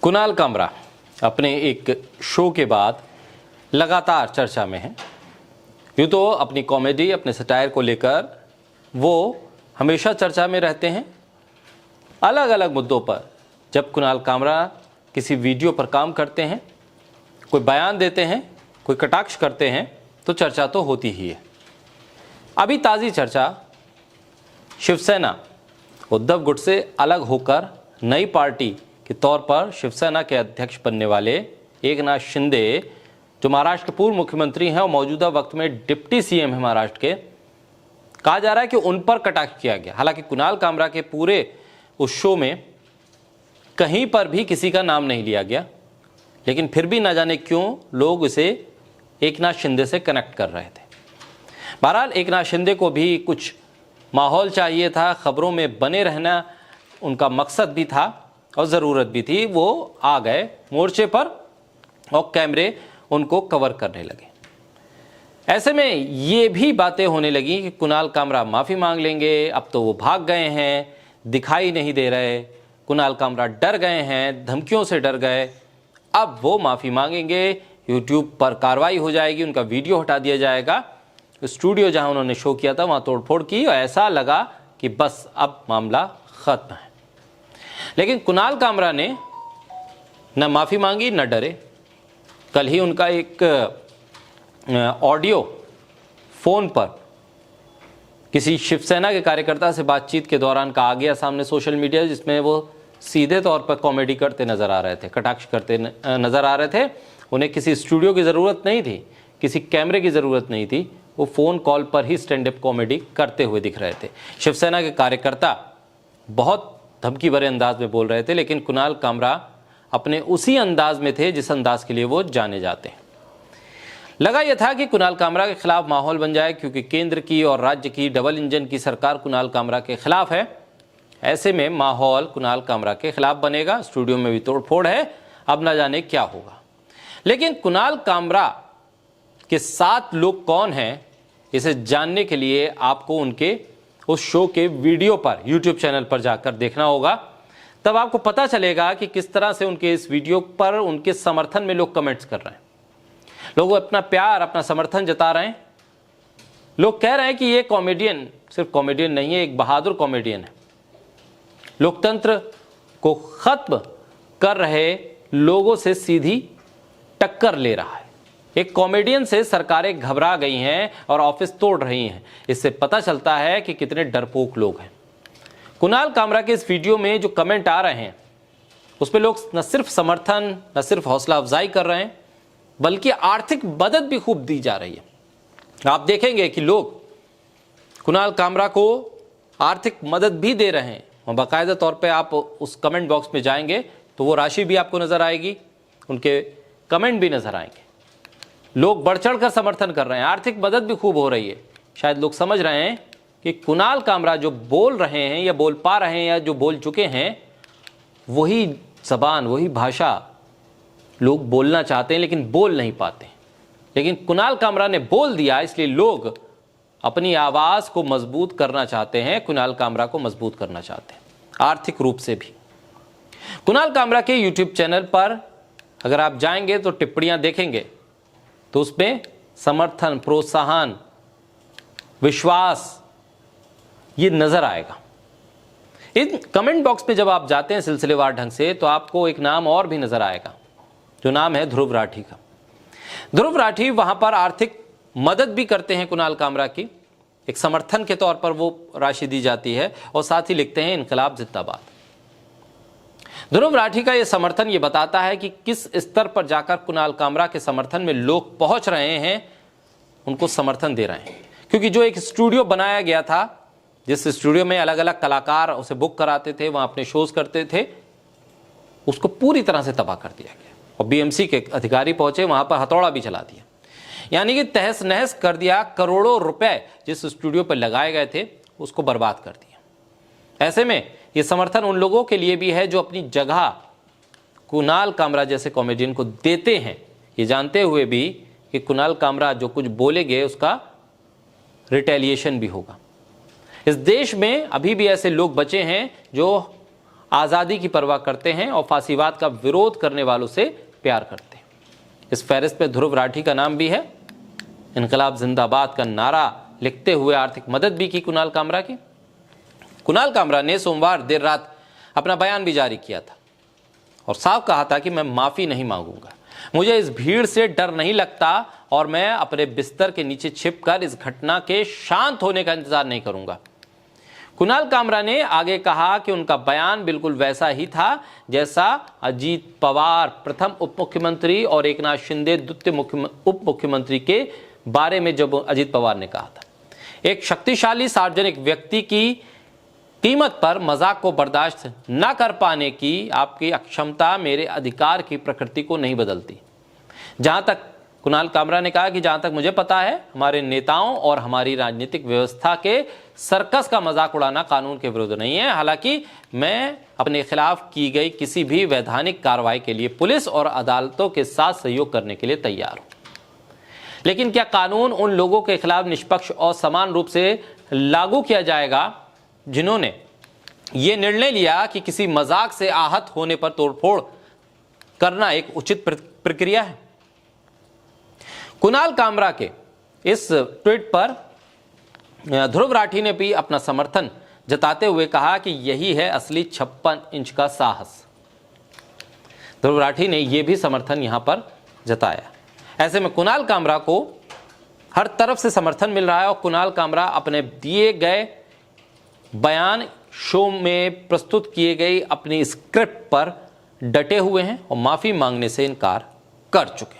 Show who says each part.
Speaker 1: कुणाल कामरा अपने एक शो के बाद लगातार चर्चा में हैं। यूँ तो अपनी कॉमेडी, अपने सटायर को लेकर वो हमेशा चर्चा में रहते हैं। अलग अलग मुद्दों पर जब कुणाल कामरा किसी वीडियो पर काम करते हैं, कोई बयान देते हैं, कोई कटाक्ष करते हैं, तो चर्चा तो होती ही है। अभी ताज़ी चर्चा शिवसेना उद्धव गुट से अलग होकर नई पार्टी के तौर पर शिवसेना के अध्यक्ष बनने वाले एकनाथ शिंदे, जो महाराष्ट्र के पूर्व मुख्यमंत्री हैं और मौजूदा वक्त में डिप्टी सीएम है महाराष्ट्र के, कहा जा रहा है कि उन पर कटाक्ष किया गया। हालांकि कुणाल कामरा के पूरे उस शो में कहीं पर भी किसी का नाम नहीं लिया गया, लेकिन फिर भी न जाने क्यों लोग इसे एकनाथ शिंदे से कनेक्ट कर रहे थे। बहरहाल एकनाथ शिंदे को भी कुछ माहौल चाहिए था, खबरों में बने रहना उनका मकसद भी था और ज़रूरत भी थी। वो आ गए मोर्चे पर और कैमरे उनको कवर करने लगे। ऐसे में ये भी बातें होने लगी कि कुणाल कामरा माफ़ी मांग लेंगे, अब तो वो भाग गए हैं, दिखाई नहीं दे रहे, कुणाल कामरा डर गए हैं, धमकियों से डर गए, अब वो माफ़ी मांगेंगे, यूट्यूब पर कार्रवाई हो जाएगी, उनका वीडियो हटा दिया जाएगा। स्टूडियो जहां उन्होंने शो किया था वहां तोड़फोड़ की और ऐसा लगा कि बस अब मामला ख़त्म है। लेकिन कुणाल कामरा ने न माफ़ी मांगी न डरे। कल ही उनका एक ऑडियो फ़ोन पर किसी शिवसेना के कार्यकर्ता से बातचीत के दौरान का आ गया सामने सोशल मीडिया, जिसमें वो सीधे तौर पर कॉमेडी करते नज़र आ रहे थे, कटाक्ष करते नज़र आ रहे थे। उन्हें किसी स्टूडियो की ज़रूरत नहीं थी, किसी कैमरे की ज़रूरत नहीं थी, वो फ़ोन कॉल पर ही स्टैंड अप कॉमेडी करते हुए दिख रहे थे। शिवसेना के कार्यकर्ता बहुत धमकी भरे अंदाज में बोल रहे थे, लेकिन कुणाल कामरा अपने उसी अंदाज में थे जिस अंदाज के लिए वो जाने जाते हैं। लगा यह था कि कुणाल कामरा के खिलाफ माहौल बन जाए, क्योंकि केंद्र की और राज्य की डबल इंजन की सरकार कुणाल कामरा के खिलाफ है। ऐसे में माहौल कुणाल कामरा के खिलाफ बनेगा, स्टूडियो में भी तोड़फोड़ है, अब ना जाने क्या होगा। लेकिन कुणाल कामरा के साथ लोग कौन हैं, इसे जानने के लिए आपको उनके उस शो के वीडियो पर यूट्यूब चैनल पर जाकर देखना होगा। तब आपको पता चलेगा कि किस तरह से उनके इस वीडियो पर उनके समर्थन में लोग कमेंट्स कर रहे हैं, लोग अपना प्यार, अपना समर्थन जता रहे हैं। लोग कह रहे हैं कि ये कॉमेडियन सिर्फ कॉमेडियन नहीं है, एक बहादुर कॉमेडियन है, लोकतंत्र को खत्म कर रहे लोगों से सीधी टक्कर ले रहा है। एक कॉमेडियन से सरकारें घबरा गई हैं और ऑफिस तोड़ रही हैं। इससे पता चलता है कि कितने डरपोक लोग हैं। कुणाल कामरा के इस वीडियो में जो कमेंट आ रहे हैं, उसमें लोग न सिर्फ समर्थन, न सिर्फ हौसला अफजाई कर रहे हैं, बल्कि आर्थिक मदद भी खूब दी जा रही है। आप देखेंगे कि लोग कुणाल कामरा को आर्थिक मदद भी दे रहे हैं और बाकायदा तौर पे आप उस कमेंट बॉक्स में जाएंगे तो वो राशि भी आपको नज़र आएगी, उनके कमेंट भी नज़र आएंगे। लोग बढ़ चढ़ कर समर्थन कर रहे हैं, आर्थिक मदद भी खूब हो रही है। शायद लोग समझ रहे हैं कि कुणाल कामरा जो बोल रहे हैं या बोल पा रहे हैं या जो बोल चुके हैं, वही ज़बान, वही भाषा लोग बोलना चाहते हैं लेकिन बोल नहीं पाते। लेकिन कुणाल कामरा ने बोल दिया, इसलिए लोग अपनी आवाज़ को मजबूत करना चाहते हैं, कुणाल कामरा को मजबूत करना चाहते हैं, आर्थिक रूप से भी। कुणाल कामरा के यूट्यूब चैनल पर अगर आप जाएंगे तो टिप्पणियां देखेंगे तो उसमें समर्थन, प्रोत्साहन, विश्वास ये नजर आएगा। इन कमेंट बॉक्स में जब आप जाते हैं सिलसिलेवार ढंग से, तो आपको एक नाम और भी नजर आएगा, जो नाम है ध्रुव राठी का। ध्रुव राठी वहां पर आर्थिक मदद भी करते हैं कुणाल कामरा की, एक समर्थन के तौर पर वो राशि दी जाती है और साथ ही लिखते हैं इनकलाब जिंदाबाद। ध्रुव राठी का यह समर्थन ये बताता है कि किस स्तर पर जाकर कुणाल कामरा के समर्थन में लोग पहुंच रहे हैं, उनको समर्थन दे रहे हैं। क्योंकि जो एक स्टूडियो बनाया गया था, जिस स्टूडियो में अलग अलग कलाकार उसे बुक कराते थे, वहां अपने शोज करते थे, उसको पूरी तरह से तबाह कर दिया गया और बीएमसी के अधिकारी पहुंचे, वहां पर हथौड़ा भी चला दिया, यानी कि तहस नहस कर दिया। करोड़ों रुपए जिस स्टूडियो पर लगाए गए थे उसको बर्बाद कर दिया। ऐसे में ये समर्थन उन लोगों के लिए भी है जो अपनी जगह कुणाल कामरा जैसे कॉमेडियन को देते हैं, ये जानते हुए भी कि कुणाल कामरा जो कुछ बोलेंगे उसका रिटेलिएशन भी होगा। इस देश में अभी भी ऐसे लोग बचे हैं जो आज़ादी की परवाह करते हैं और फांसीवाद का विरोध करने वालों से प्यार करते हैं। इस फहरिस्त में ध्रुव राठी का नाम भी है। इनकलाब जिंदाबाद का नारा लिखते हुए आर्थिक मदद भी की कुणाल कामरा की। कुणाल कामरा ने सोमवार देर रात अपना बयान भी जारी किया था और साफ कहा था कि मैं माफ़ी नहीं मांगूंगा, मुझे इस भीड़ से डर नहीं लगता और मैं अपने बिस्तर के नीचे छिपकर इस घटना के शांत होने का इंतजार नहीं करूंगा। कुणाल कामरा ने आगे कहा कि उनका बयान बिल्कुल वैसा ही था जैसा अजीत पवार प्रथम उप मुख्यमंत्री और एकनाथ शिंदे द्वितीय उप मुख्यमंत्री के बारे में जब अजीत पवार ने कहा था। एक शक्तिशाली सार्वजनिक व्यक्ति की कीमत पर मजाक को बर्दाश्त न कर पाने की आपकी अक्षमता मेरे अधिकार की प्रकृति को नहीं बदलती। जहां तक कुणाल कामरा ने कहा कि जहां तक मुझे पता है, हमारे नेताओं और हमारी राजनीतिक व्यवस्था के सर्कस का मजाक उड़ाना कानून के विरुद्ध नहीं है। हालांकि मैं अपने खिलाफ की गई किसी भी वैधानिक कार्रवाई के लिए पुलिस और अदालतों के साथ सहयोग करने के लिए तैयार हूं, लेकिन क्या कानून उन लोगों के खिलाफ निष्पक्ष और समान रूप से लागू किया जाएगा जिन्होंने ये निर्णय लिया कि किसी मजाक से आहत होने पर तोड़फोड़ करना एक उचित प्रक्रिया है? कुणाल कामरा के इस ट्वीट पर ध्रुव राठी ने भी अपना समर्थन जताते हुए कहा कि यही है असली 56 इंच का साहस। ध्रुव राठी ने यह भी समर्थन यहां पर जताया। ऐसे में कुणाल कामरा को हर तरफ से समर्थन मिल रहा है और कुणाल कामरा अपने दिए गए बयान, शो में प्रस्तुत किए गई अपनी स्क्रिप्ट पर डटे हुए हैं और माफी मांगने से इनकार कर चुके हैं।